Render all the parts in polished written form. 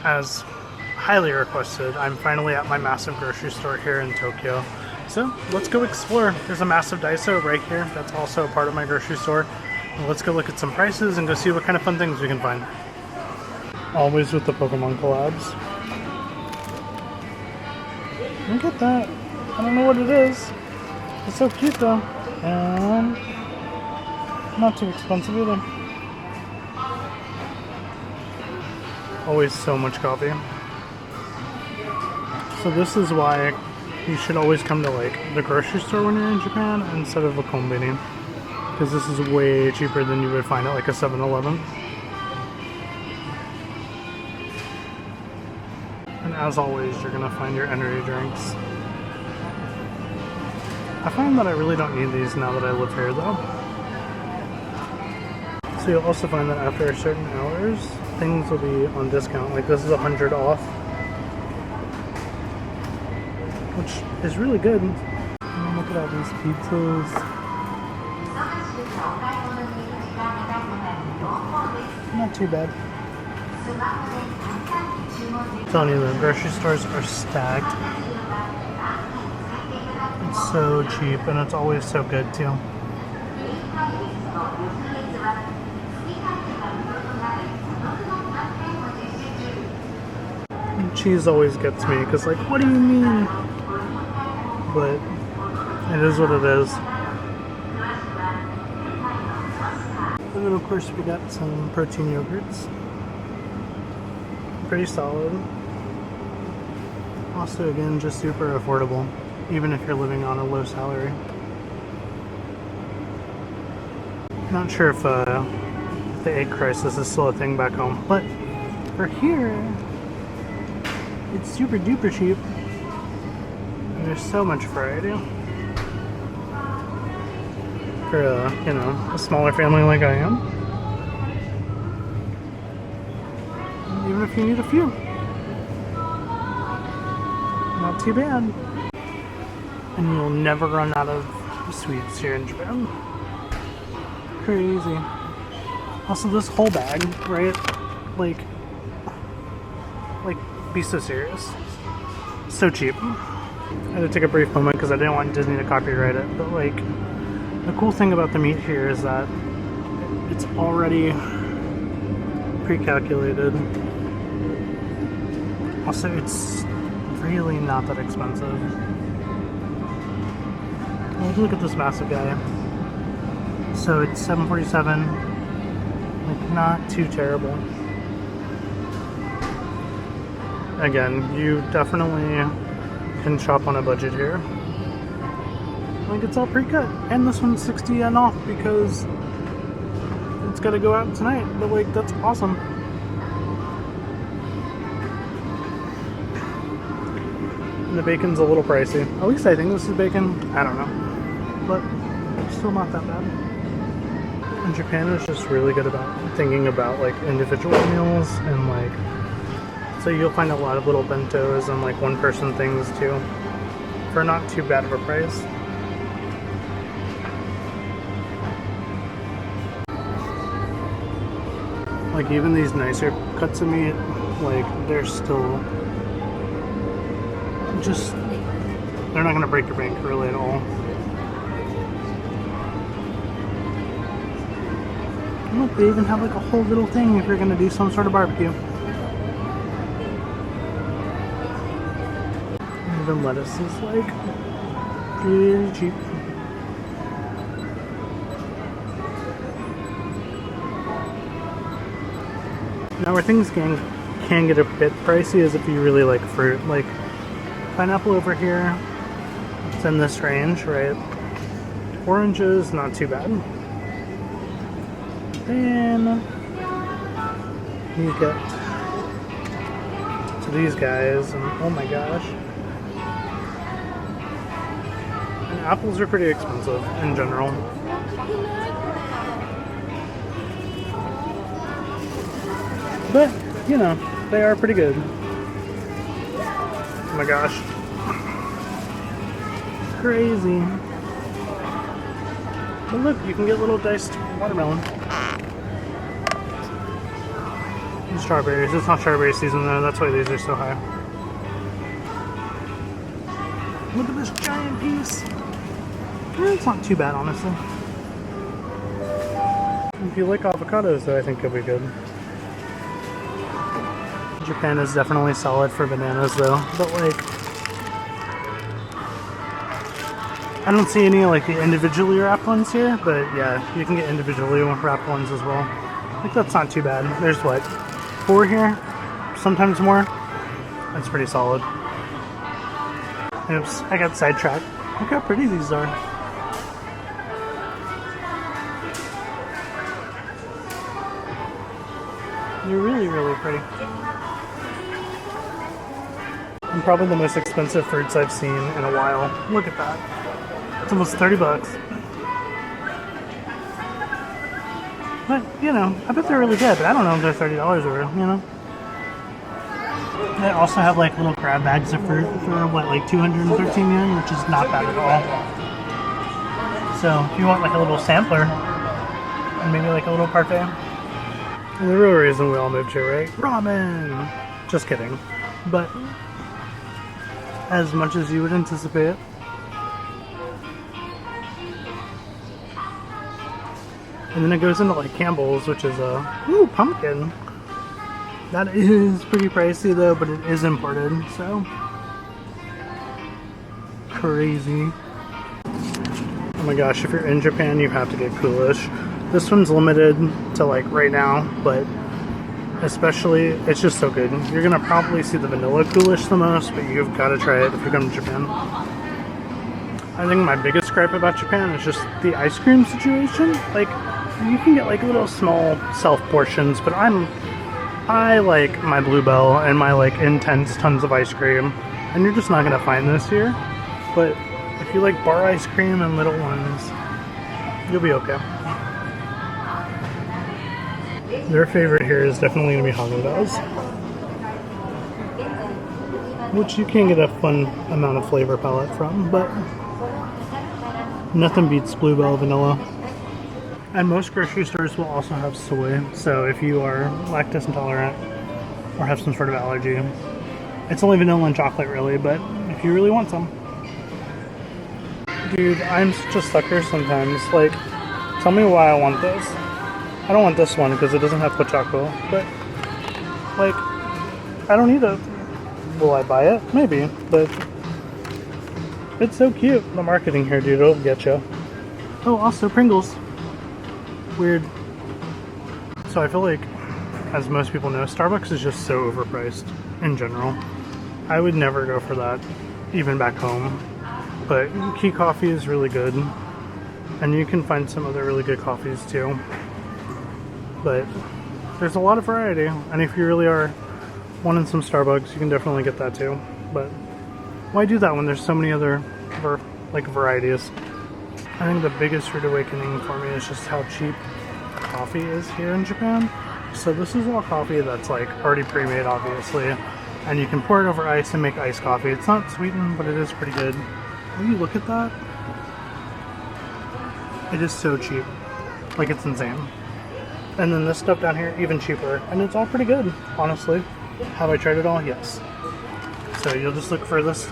as highly requested, I'm finally at my massive grocery store here in Tokyo. So let's go explore. There's a massive Daiso right here that's also a part of my grocery store. Let's go look at some prices and go see what kind of fun things we can find. Always with the Pokemon collabs. Look at that. I don't know what it is. It's so cute though. And not too expensive either. Always so much coffee. So this is why you should always come to like the grocery store when you're in Japan instead of a kombini. Because this is way cheaper than you would find at like a 7-Eleven. And as always, you're gonna find your energy drinks. I find that I really don't need these now that I live here though. So you'll also find that after certain hours, things will be on discount. Like this is 100 off, which is really good. And look at all these pizzas. Not too bad. I'm telling you, the grocery stores are stacked. It's so cheap and it's always so good too. And cheese always gets me because like, what do you mean? But it is what it is. And then of course we got some protein yogurts. Pretty solid. Also again, just super affordable, even if you're living on a low salary. Not sure if the egg crisis is still a thing back home, but for here, it's super duper cheap. And there's so much variety. For a smaller family like I am. Even if you need a few. Not too bad. And you'll never run out of sweets here in Japan. Crazy. Also this whole bag, right? Like be so serious. So cheap. I had to take a brief moment because I didn't want Disney to copyright it, but like the cool thing about the meat here is that it's already pre-calculated. Also, it's really not that expensive. Let's look at this massive guy. So it's $7.47. Like, not too terrible. Again, you definitely can shop on a budget here. Like, it's all pre-cut. And this one's 60 yen off because it's got to go out tonight. But, like, that's awesome. And the bacon's a little pricey. At least I think this is bacon. I don't know. But still not that bad. And Japan is just really good about thinking about, like, individual meals and, like, so you'll find a lot of little bentos and, like, one-person things, too, for not too bad of a price. Like, even these nicer cuts of meat, like, they're still just, they're not going to break your bank really at all. And look, they even have like a whole little thing if you're going to do some sort of barbecue. Even lettuce is like pretty cheap. Now where things can get a bit pricey is if you really like fruit. Like pineapple over here, it's in this range, right? Oranges, not too bad. Then you get to these guys, and oh my gosh. And apples are pretty expensive in general. But, you know, they are pretty good. Oh my gosh. Crazy. But look, you can get little diced watermelon. strawberries. It's not strawberry season though, that's why these are so high. Look at this giant piece. It's not too bad, honestly. If you like avocados though, I think it'll be good. Japan is definitely solid for bananas though, but like, I don't see any like the individually wrapped ones here, but yeah, you can get individually wrapped ones as well. Like that's not too bad. There's what, 4 here? Sometimes more. That's pretty solid. Oops, I got sidetracked. Look how pretty these are. They're really, really pretty. And probably the most expensive fruits I've seen in a while. Look at that. It's almost 30 bucks. But, you know, I bet they're really good, but I don't know if they're $30 or, you know. They also have like little grab bags of fruit for what, like 213 yen, which is not bad at all. So if you want like a little sampler and maybe like a little parfait. And the real reason we all moved here, right? Ramen! Just kidding. But as much as you would anticipate. And then it goes into like Campbell's, which is ooh, pumpkin. That is pretty pricey though, but it is imported, so crazy. Oh my gosh, if you're in Japan, you have to get Coolish. This one's limited to like right now, but especially, it's just so good. You're gonna probably see the vanilla Coolish the most, but you've got to try it if you come to Japan. I think my biggest gripe about Japan is just the ice cream situation. Like, you can get like little small self portions, but I like my Bluebell and my like intense tons of ice cream, and you're just not gonna find this here. But if you like bar ice cream and little ones, you'll be okay. Their favorite here is definitely gonna be Haagen-Dazs, which you can get a fun amount of flavor palette from, but nothing beats Bluebell vanilla. And most grocery stores will also have soy, so if you are lactose intolerant or have some sort of allergy, it's only vanilla and chocolate really, but if you really want some. Dude, I'm such a sucker sometimes. Like, tell me why I want this. I don't want this one because it doesn't have pochaco, but like, I don't need it. Will I buy it? Maybe, but it's so cute. The marketing here, dude, it'll get you. Oh, also Pringles. Weird. So I feel like, as most people know, Starbucks is just so overpriced in general. I would never go for that, even back home. But Key Coffee is really good, and you can find some other really good coffees too. But there's a lot of variety, and if you really are wanting some Starbucks, you can definitely get that too. But why do that when there's so many other varieties? I think the biggest rude awakening for me is just how cheap coffee is here in Japan. So this is all coffee that's like already pre-made, obviously, and you can pour it over ice and make iced coffee. It's not sweetened, but it is pretty good. When you look at that, it is so cheap. Like, it's insane. And then this stuff down here, even cheaper, and it's all pretty good, honestly. Have I tried it all? Yes. So you'll just look for this,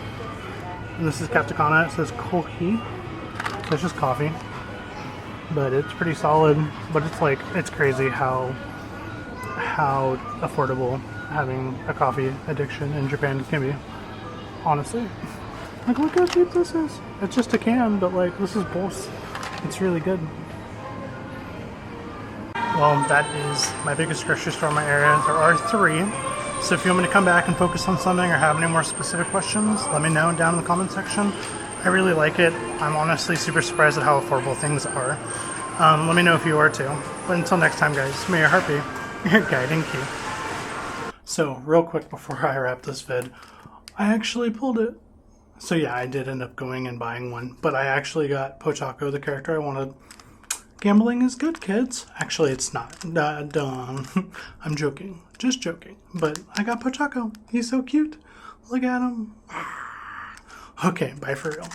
and this is katakana. It says kohi. So it's just coffee, but it's pretty solid. But it's like, it's crazy how affordable having a coffee addiction in Japan can be, honestly. Like, look how cheap this is. It's just a can, but like, this is both. It's really good. Well, that is my biggest grocery store in my area. There are 3. So if you want me to come back and focus on something or have any more specific questions, let me know down in the comment section. I really like it. I'm honestly super surprised at how affordable things are. Let me know if you are too. But until next time, guys, may your heart be your guiding key. So, real quick before I wrap this vid, I actually pulled it. So yeah, I did end up going and buying one, but I actually got Pochaco, the character I wanted. Gambling is good, kids. Actually, it's not. Dumb. I'm joking. Just joking. But I got Pochaco. He's so cute. Look at him. Okay, bye for real.